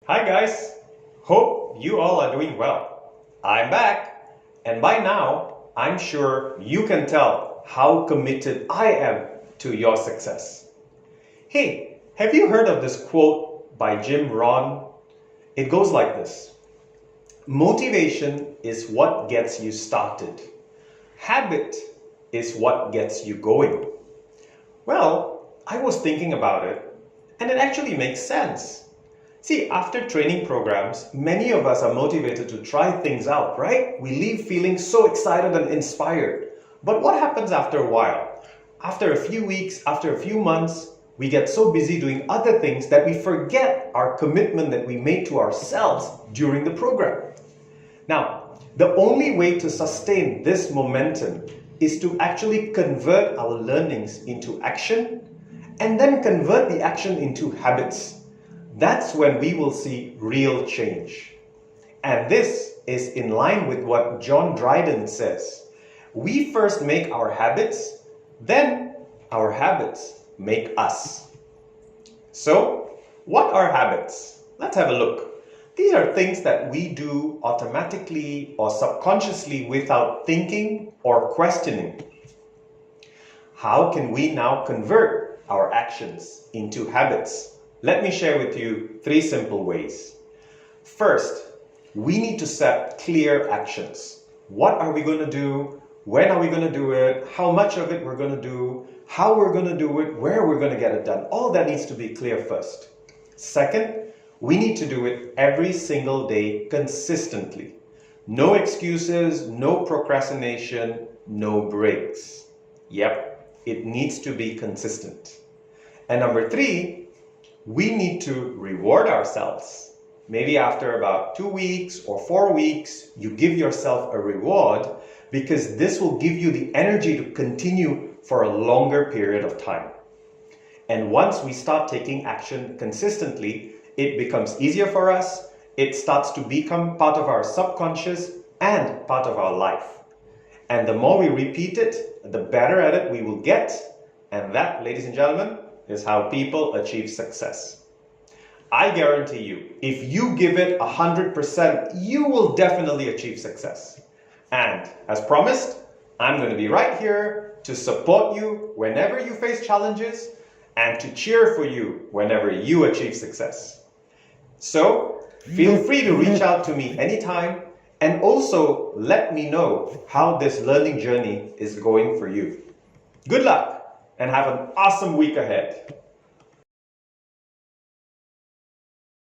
Hi guys, hope you all are doing well. I'm back, and by now, I'm sure you can tell how committed I am to your success. Hey, have you heard of this quote by Jim Rohn? It goes like this: motivation is what gets you started. Habit is what gets you going. Well, I was thinking about it, and it actually makes sense. See, after training programs, many of us are motivated to try things out, right? We leave feeling so excited and inspired. But what happens after a while? After a few weeks, after a few months, we get so busy doing other things that we forget our commitment that we made to ourselves during the program. Now, the only way to sustain this momentum is to actually convert our learnings into action and then convert the action into habits. That's when we will see real change. And this is in line with what John Dryden says. We first make our habits, then our habits make us. So, what are habits? Let's have a look. These are things that we do automatically or subconsciously without thinking or questioning. How can we now convert our actions into habits? Let me share with you 3 simple ways. First, we need to set clear actions. What are we going to do? When are we going to do it? How much of it we're going to do? How we're going to do it? Where we're going to get it done? All that needs to be clear first. Second, we need to do it every single day consistently. No excuses, no procrastination, no breaks. Yep, it needs to be consistent. And number 3, we need to reward ourselves. Maybe after about 2 weeks or 4 weeks, you give yourself a reward because this will give you the energy to continue for a longer period of time. And once we start taking action consistently, it becomes easier for us. It starts to become part of our subconscious and part of our life. And the more we repeat it, the better at it we will get. And that, ladies and gentlemen, is how people achieve success. I guarantee you, if you give it 100%, you will definitely achieve success. And as promised, I'm going to be right here to support you whenever you face challenges and to cheer for you whenever you achieve success. So, feel free to reach out to me anytime and also let me know how this learning journey is going for you. Good luck! And have an awesome week ahead.